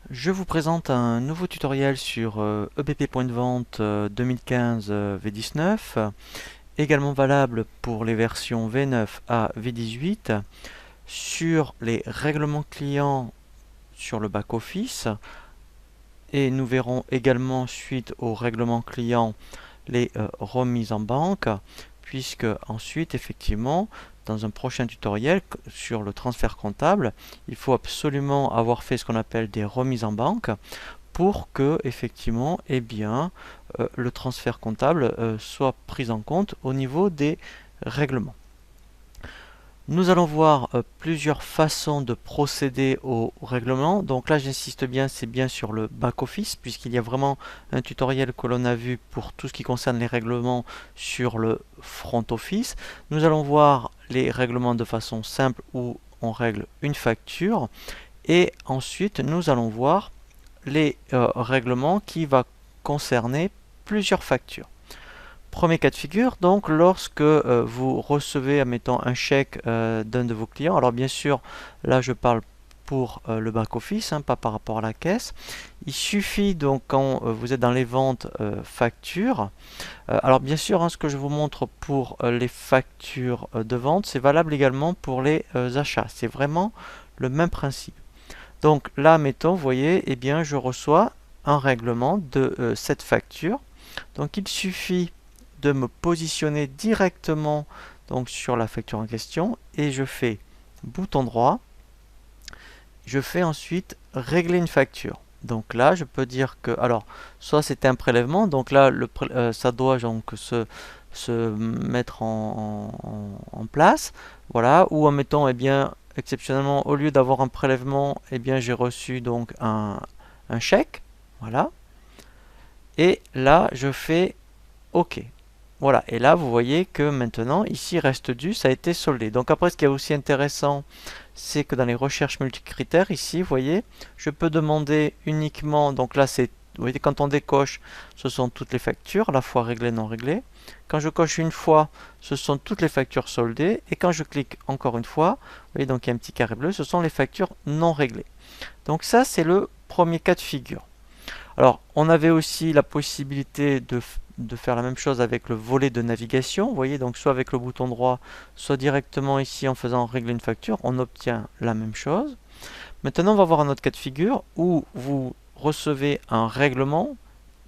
Je vous présente un nouveau tutoriel sur EBP Point de Vente 2015 V19, également valable pour les versions V9 à V18, sur les règlements clients sur le back-office, et nous verrons également, suite aux règlements clients, les remises en banque, puisque ensuite, effectivement, dans un prochain tutoriel sur le transfert comptable, il faut absolument avoir fait ce qu'on appelle des remises en banque pour que, effectivement, eh bien, le transfert comptable soit pris en compte au niveau des règlements. Nous allons voir plusieurs façons de procéder au règlement. Donc là, j'insiste bien, c'est bien sur le back-office, puisqu'il y a vraiment un tutoriel que l'on a vu pour tout ce qui concerne les règlements sur le front-office. Nous allons voir les règlements de façon simple où on règle une facture. Et ensuite, nous allons voir les règlements qui va concerner plusieurs factures. Premier cas de figure, donc lorsque vous recevez, admettons, un chèque d'un de vos clients, alors bien sûr, là je parle pour le back-office, hein, pas par rapport à la caisse. Il suffit donc quand vous êtes dans les ventes factures, alors bien sûr, hein, ce que je vous montre pour les factures de vente, c'est valable également pour les achats. C'est vraiment le même principe. Donc là, mettons, vous voyez, eh bien, je reçois un règlement de cette facture. Donc il suffit de me positionner directement donc, sur la facture en question et je fais bouton droit. Je fais ensuite régler une facture. Donc là, je peux dire que, alors, soit c'était un prélèvement, donc là, ça doit donc se mettre en place, voilà, ou en mettant, eh bien, exceptionnellement, au lieu d'avoir un prélèvement, eh bien, j'ai reçu donc un chèque, voilà, et là, je fais OK. Voilà, et là vous voyez que maintenant, ici reste dû, ça a été soldé. Donc après, ce qui est aussi intéressant, c'est que dans les recherches multicritères, ici, vous voyez, je peux demander uniquement, donc là c'est, vous voyez, quand on décoche, ce sont toutes les factures, à la fois réglées, non réglées. Quand je coche une fois, ce sont toutes les factures soldées, et quand je clique encore une fois, vous voyez, donc il y a un petit carré bleu, ce sont les factures non réglées. Donc ça, c'est le premier cas de figure. Alors, on avait aussi la possibilité de faire la même chose avec le volet de navigation. Vous voyez, donc soit avec le bouton droit, soit directement ici en faisant régler une facture, on obtient la même chose. Maintenant, on va voir un autre cas de figure où vous recevez un règlement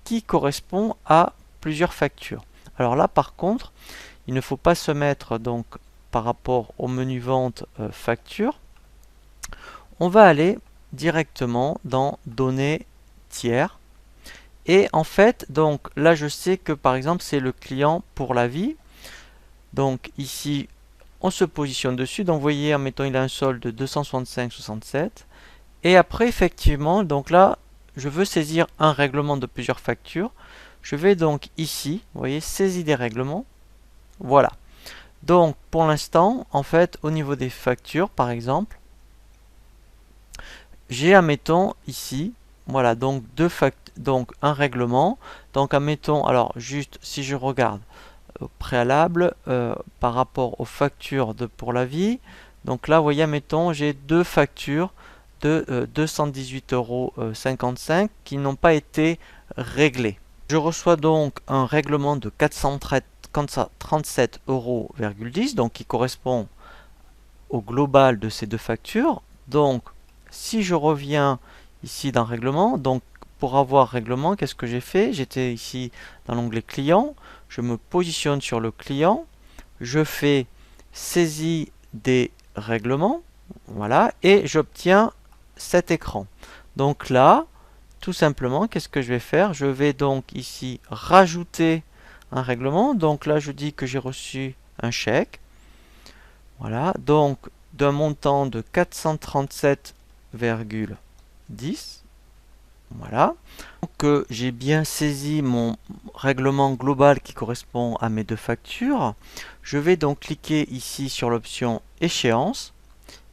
qui correspond à plusieurs factures. Alors là, par contre, il ne faut pas se mettre donc par rapport au menu vente facture. On va aller directement dans données tiers. Et en fait, donc là, je sais que par exemple, c'est le client pour la vie. Donc ici, on se positionne dessus. Donc vous voyez, en mettant il a un solde de 265,67. Et après, effectivement, donc là, je veux saisir un règlement de plusieurs factures. Je vais donc ici, vous voyez, saisir des règlements. Voilà. Donc pour l'instant, en fait, au niveau des factures, par exemple, j'ai, admettons, ici, voilà, donc donc un règlement. Donc, admettons, alors juste si je regarde au préalable par rapport aux factures pour la vie, donc là, vous voyez, admettons, j'ai deux factures de 218,55 € qui n'ont pas été réglées. Je reçois donc un règlement de 437,10 €, donc qui correspond au global de ces deux factures. Donc, si je reviens ici dans règlement, donc pour avoir règlement, qu'est-ce que j'ai fait? J'étais ici dans l'onglet client, je me positionne sur le client, je fais saisie des règlements, voilà, et j'obtiens cet écran. Donc là, tout simplement, qu'est-ce que je vais faire? Je vais donc ici rajouter un règlement. Donc là, je dis que j'ai reçu un chèque. Voilà, donc d'un montant de 437,10. Voilà. Donc j'ai bien saisi mon règlement global qui correspond à mes deux factures. Je vais donc cliquer ici sur l'option échéance.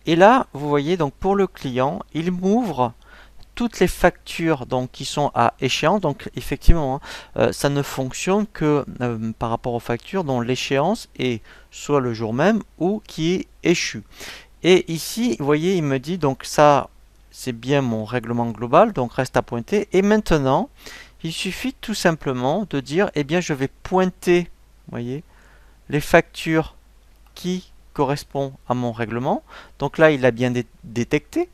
Et là, vous voyez, donc pour le client, il m'ouvre toutes les factures donc, qui sont à échéance. Donc effectivement, hein, ça ne fonctionne que par rapport aux factures dont l'échéance est soit le jour même ou qui est échu. Et ici, vous voyez, il me dit donc ça, c'est bien mon règlement global, donc reste à pointer. Et maintenant, il suffit tout simplement de dire, eh bien, je vais pointer, voyez, les factures qui correspondent à mon règlement. Donc là, il a bien détecté.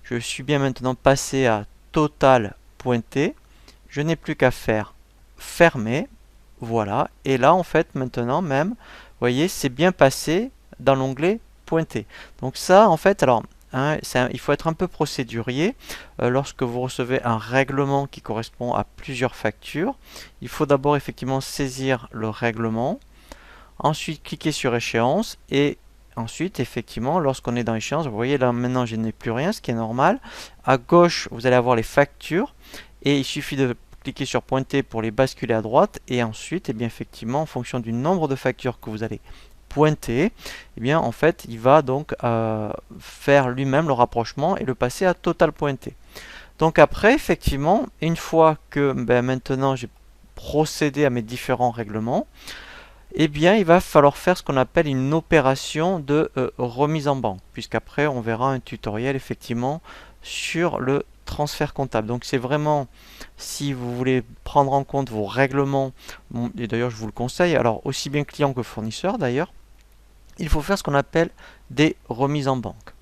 Je suis bien maintenant passé à total pointé. Je n'ai plus qu'à faire fermer. Voilà. Et là, en fait, maintenant même, vous voyez, c'est bien passé dans l'onglet pointé. Donc ça, en fait, alors, hein, il faut être un peu procédurier. Lorsque vous recevez un règlement qui correspond à plusieurs factures, il faut d'abord effectivement saisir le règlement, ensuite cliquer sur échéance et ensuite effectivement lorsqu'on est dans échéance, vous voyez là maintenant je n'ai plus rien, ce qui est normal. À gauche vous allez avoir les factures et il suffit de cliquer sur pointer pour les basculer à droite et ensuite bien effectivement en fonction du nombre de factures que vous allez pointer, bien en fait il va donc faire lui-même le rapprochement et le passer à total pointé. Donc après effectivement une fois que maintenant j'ai procédé à mes différents règlements, eh bien, il va falloir faire ce qu'on appelle une opération de remise en banque, puisqu'après, on verra un tutoriel effectivement sur le transfert comptable. Donc, c'est vraiment, si vous voulez prendre en compte vos règlements, et d'ailleurs, je vous le conseille, alors aussi bien client que fournisseur d'ailleurs, il faut faire ce qu'on appelle des remises en banque.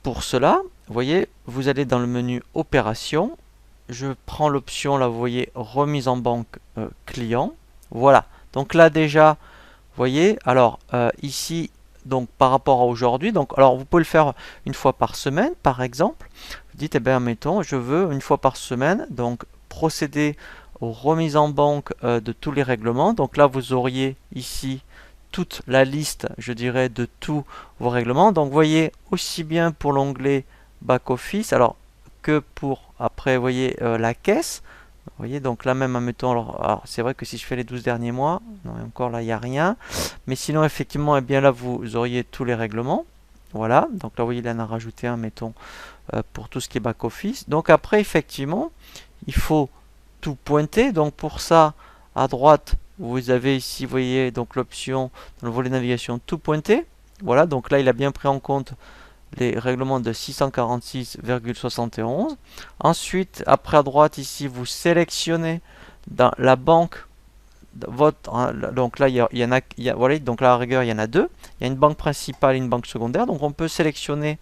Pour cela, vous voyez, vous allez dans le menu Opération. Je prends l'option, là vous voyez, remise en banque client. Voilà. Donc là déjà, vous voyez, alors ici, donc par rapport à aujourd'hui, donc alors vous pouvez le faire une fois par semaine, par exemple. Vous dites, eh bien, mettons, je veux une fois par semaine, donc procéder aux remises en banque de tous les règlements. Donc là, vous auriez ici toute la liste, je dirais, de tous vos règlements. Donc vous voyez, aussi bien pour l'onglet Back Office, alors que pour après vous voyez la caisse, vous voyez donc là même admettons, alors c'est vrai que si je fais les 12 derniers mois, non, encore là il n'y a rien, mais sinon effectivement eh bien là vous auriez tous les règlements. Voilà, donc là vous voyez il en a rajouté un mettons pour tout ce qui est back office. Donc après effectivement il faut tout pointer, donc pour ça à droite vous avez ici vous voyez donc l'option dans le volet navigation tout pointer. Voilà, donc là il a bien pris en compte les règlements de 646,71. Ensuite, après à droite ici, vous sélectionnez dans la banque votre, donc là il y en a, voilà, donc là à rigueur il y en a deux. Il y a une banque principale et une banque secondaire. Donc on peut sélectionner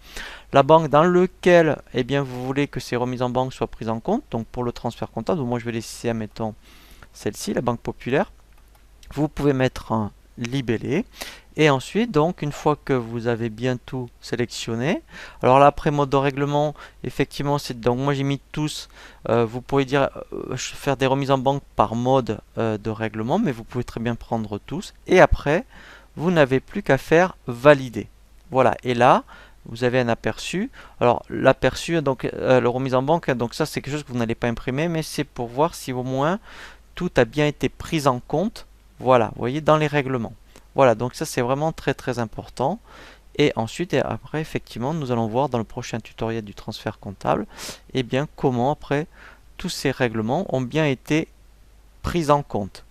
la banque dans laquelle eh bien vous voulez que ces remises en banque soient prises en compte. Donc pour le transfert comptable, moi je vais laisser admettons celle-ci, la Banque Populaire. Vous pouvez mettre un libellé. Et ensuite, donc, une fois que vous avez bien tout sélectionné, alors là, après mode de règlement, effectivement, c'est donc moi j'ai mis tous. Vous pouvez dire faire des remises en banque par mode de règlement, mais vous pouvez très bien prendre tous. Et après, vous n'avez plus qu'à faire valider. Voilà. Et là, vous avez un aperçu. Alors l'aperçu, donc le remise en banque, donc ça c'est quelque chose que vous n'allez pas imprimer, mais c'est pour voir si au moins tout a bien été pris en compte. Voilà, vous voyez, dans les règlements. Voilà, donc ça c'est vraiment très très important. Et ensuite, et après, effectivement, nous allons voir dans le prochain tutoriel du transfert comptable, eh bien, comment après tous ces règlements ont bien été pris en compte.